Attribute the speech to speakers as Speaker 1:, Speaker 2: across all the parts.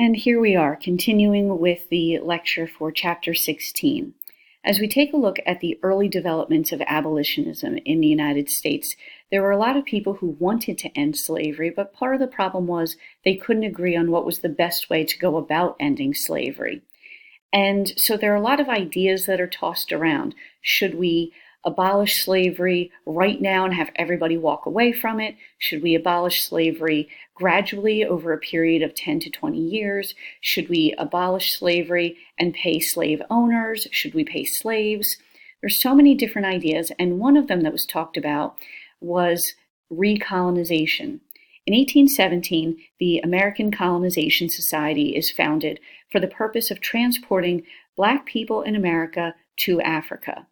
Speaker 1: And here we are, continuing with the lecture for Chapter 16. As we take a look at the early developments of abolitionism in the United States, there were a lot of people who wanted to end slavery, but part of the problem was they couldn't agree on what was the best way to go about ending slavery. And so there are a lot of ideas that are tossed around. Should we abolish slavery right now and have everybody walk away from it? Should we abolish slavery gradually over a period of 10 to 20 years? Should we abolish slavery and pay slave owners? Should we pay slaves? There's so many different ideas, and one of them that was talked about was recolonization. In 1817, the American Colonization Society is founded for the purpose of transporting Black people in America to Africa.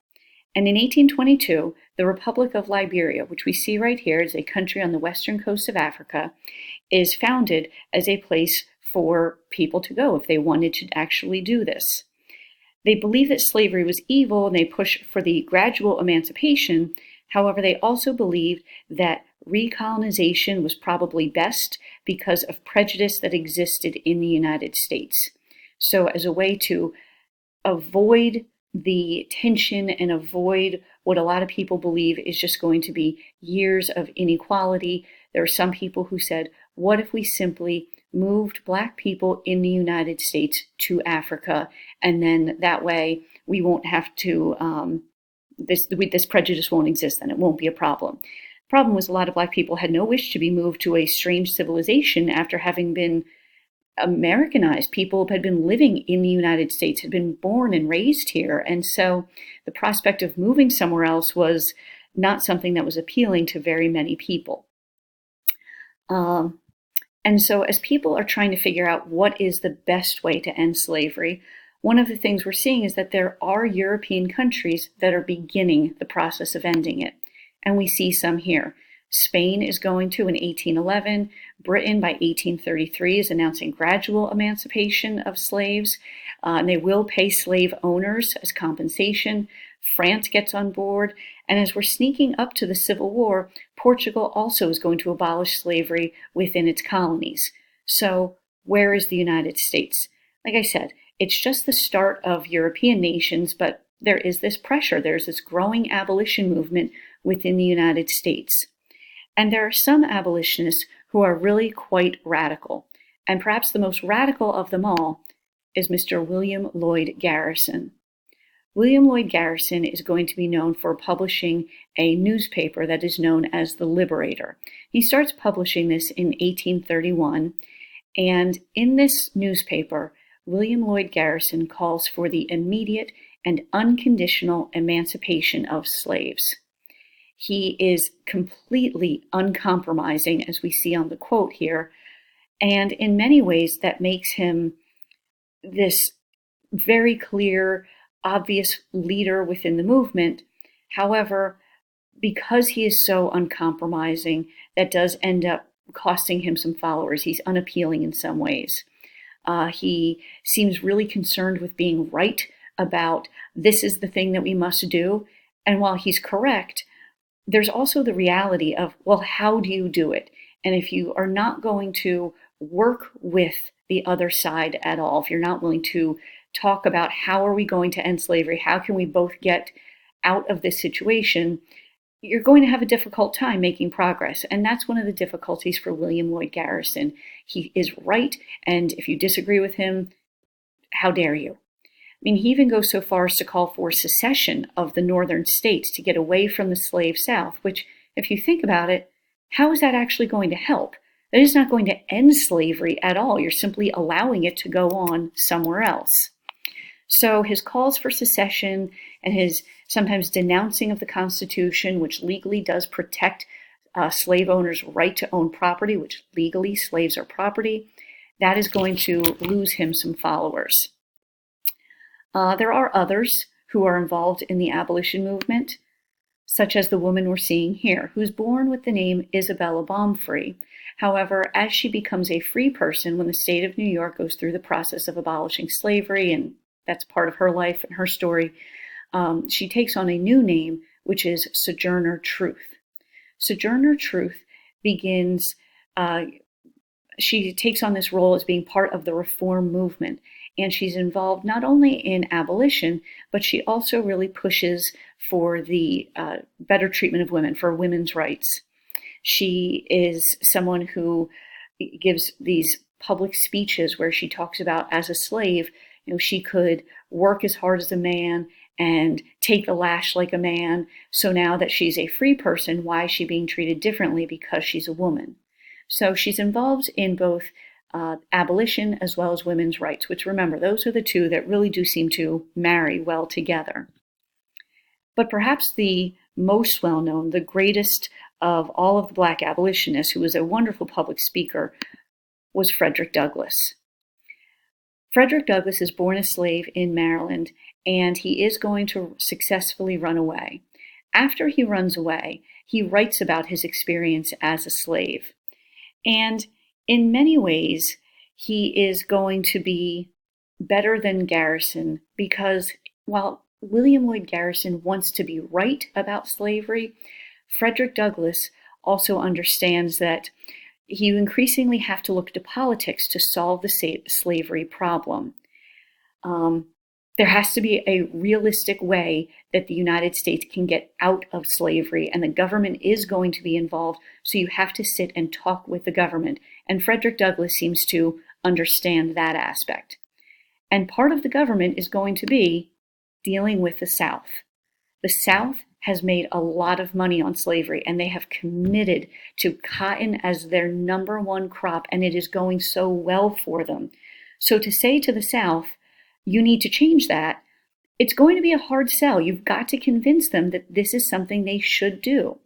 Speaker 1: And in 1822, the Republic of Liberia, which we see right here is a country on the western coast of Africa, is founded as a place for people to go if they wanted to actually do this. They believed that slavery was evil and they pushed for the gradual emancipation. However, they also believed that recolonization was probably best because of prejudice that existed in the United States. So as a way to avoid the tension and avoid what a lot of people believe is just going to be years of inequality, there are some people who said, what if we simply moved Black people in the United States to Africa, and then that way we won't have to, this prejudice won't exist, and it won't be a problem. The problem was a lot of Black people had no wish to be moved to a strange civilization after having been Americanized. People had been living in the United States, had been born and raised here. And so the prospect of moving somewhere else was not something that was appealing to very many people. And so as people are trying to figure out what is the best way to end slavery, one of the things we're seeing is that there are European countries that are beginning the process of ending it. And we see some here. Spain is going to in 1811. Britain by 1833 is announcing gradual emancipation of slaves, and they will pay slave owners as compensation. France gets on board, and as we're sneaking up to the Civil War, Portugal also is going to abolish slavery within its colonies. So where is the United States? Like I said, it's just the start of European nations, but there is this pressure. There's this growing abolition movement within the United States. And there are some abolitionists who are really quite radical. And perhaps the most radical of them all is Mr. William Lloyd Garrison. William Lloyd Garrison is going to be known for publishing a newspaper that is known as The Liberator. He starts publishing this in 1831, and in this newspaper, William Lloyd Garrison calls for the immediate and unconditional emancipation of slaves. He is completely uncompromising, as we see on the quote here, and in many ways that makes him this very clear, obvious leader within the movement. However, because he is so uncompromising, that does end up costing him some followers. He's unappealing in some ways. He seems really concerned with being right about this is the thing that we must do. And while he's correct, there's also the reality of, well, how do you do it? And if you are not going to work with the other side at all, if you're not willing to talk about how are we going to end slavery, how can we both get out of this situation, you're going to have a difficult time making progress. And that's one of the difficulties for William Lloyd Garrison. He is right, and if you disagree with him, how dare you? I mean, he even goes so far as to call for secession of the northern states to get away from the slave South, which, if you think about it, how is that actually going to help? That is not going to end slavery at all. You're simply allowing it to go on somewhere else. So his calls for secession and his sometimes denouncing of the Constitution, which legally does protect slave owners' right to own property, which legally slaves are property, that is going to lose him some followers. There are others who are involved in the abolition movement, such as the woman we're seeing here, who's born with the name Isabella Baumfree. However, as she becomes a free person when the state of New York goes through the process of abolishing slavery, and that's part of her life and her story, she takes on a new name, which is Sojourner Truth. Sojourner Truth begins she takes on this role as being part of the reform movement. And she's involved not only in abolition, but she also really pushes for the better treatment of women, for women's rights. She is someone who gives these public speeches where she talks about, as a slave, she could work as hard as a man and take the lash like a man. So now that she's a free person, why is she being treated differently because she's a woman? So she's involved in both abolition as well as women's rights, which, remember, those are the two that really do seem to marry well together. But perhaps the most well-known, the greatest of all of the Black abolitionists, who was a wonderful public speaker, was Frederick Douglass. Frederick Douglass is born a slave in Maryland, and he is going to successfully run away. After he runs away, he writes about his experience as a slave. And in many ways, he is going to be better than Garrison, because while William Lloyd Garrison wants to be right about slavery, Frederick Douglass also understands that you increasingly have to look to politics to solve the slavery problem. There has to be a realistic way that the United States can get out of slavery, and the government is going to be involved, so you have to sit and talk with the government. And Frederick Douglass seems to understand that aspect. And part of the government is going to be dealing with the South. The South has made a lot of money on slavery, and they have committed to cotton as their number one crop, and it is going so well for them. So to say to the South, you need to change that, it's going to be a hard sell. You've got to convince them that this is something they should do.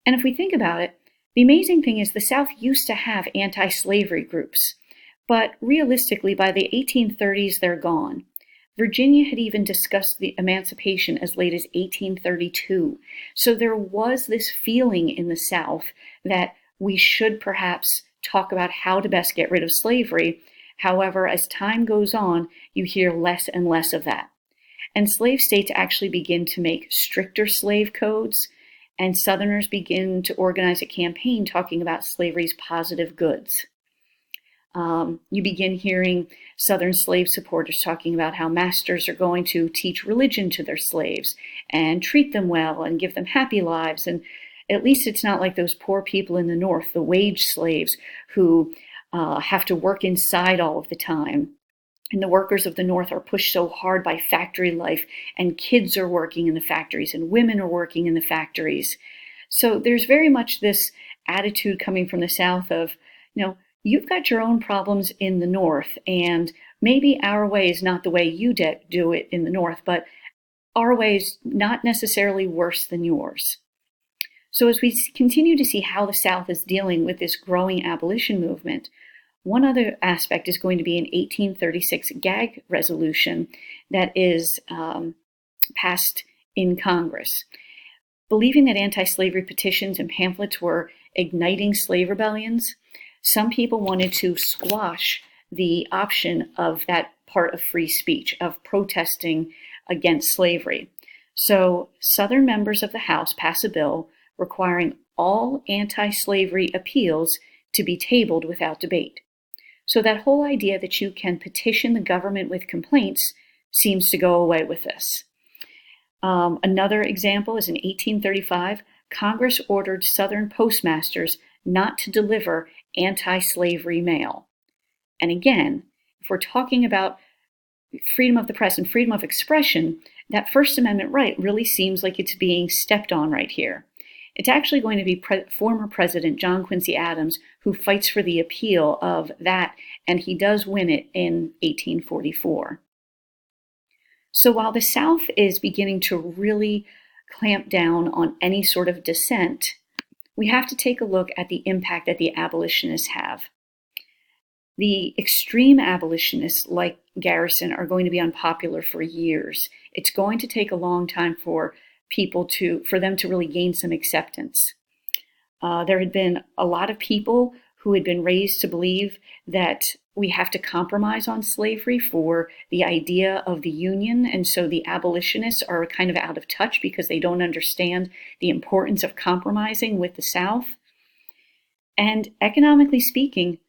Speaker 1: And if we think about it, the amazing thing is the South used to have anti-slavery groups, but realistically, by the 1830s, they're gone. Virginia had even discussed the emancipation as late as 1832. So there was this feeling in the South that we should perhaps talk about how to best get rid of slavery. However, as time goes on, you hear less and less of that. And slave states actually begin to make stricter slave codes, and Southerners begin to organize a campaign talking about slavery's positive goods. You begin hearing Southern slave supporters talking about how masters are going to teach religion to their slaves and treat them well and give them happy lives. And at least it's not like those poor people in the North, the wage slaves, who have to work inside all of the time. And the workers of the North are pushed so hard by factory life, and kids are working in the factories, and women are working in the factories. So there's very much this attitude coming from the South of, you've got your own problems in the North, and maybe our way is not the way you do it in the North, but our way is not necessarily worse than yours. So as we continue to see how the South is dealing with this growing abolition movement, one other aspect is going to be an 1836 gag resolution that is passed in Congress. Believing that anti-slavery petitions and pamphlets were igniting slave rebellions, some people wanted to squash the option of that part of free speech, of protesting against slavery. So Southern members of the House pass a bill requiring all anti-slavery appeals to be tabled without debate. So that whole idea that you can petition the government with complaints seems to go away with this. Another example is in 1835, Congress ordered Southern postmasters not to deliver anti-slavery mail. And again, if we're talking about freedom of the press and freedom of expression, that First Amendment right really seems like it's being stepped on right here. It's actually going to be former President John Quincy Adams who fights for the appeal of that, and he does win it in 1844. So while the South is beginning to really clamp down on any sort of dissent, we have to take a look at the impact that the abolitionists have. The extreme abolitionists like Garrison are going to be unpopular for years. It's going to take a long time for them to really gain some acceptance. There had been a lot of people who had been raised to believe that we have to compromise on slavery for the idea of the Union, and so the abolitionists are kind of out of touch because they don't understand the importance of compromising with the South. And economically speaking,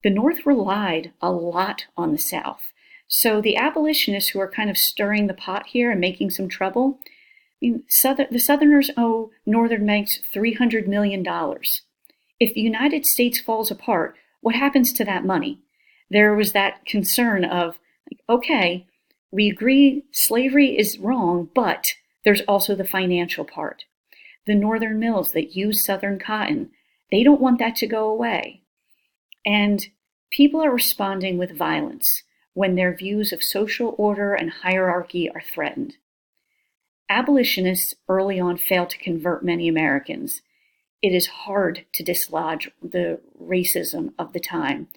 Speaker 1: the North relied a lot on the South. So the abolitionists who are kind of stirring the pot here and making some trouble, the Southerners owe Northern banks $300 million. If the United States falls apart, what happens to that money? There was that concern of, okay, we agree slavery is wrong, but there's also the financial part. The Northern mills that use Southern cotton, they don't want that to go away. And people are responding with violence when their views of social order and hierarchy are threatened. Abolitionists early on failed to convert many Americans. It is hard to dislodge the racism of the time,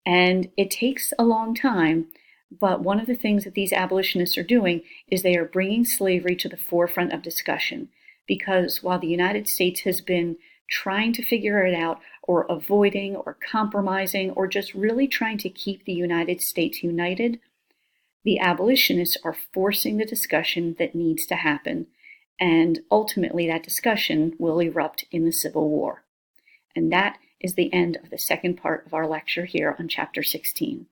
Speaker 1: and it takes a long time, but one of the things that these abolitionists are doing is they are bringing slavery to the forefront of discussion, because while the United States has been trying to figure it out, or avoiding, or compromising, or just really trying to keep the United States united, the abolitionists are forcing the discussion that needs to happen, and ultimately that discussion will erupt in the Civil War. And that is the end of the second part of our lecture here on Chapter 16.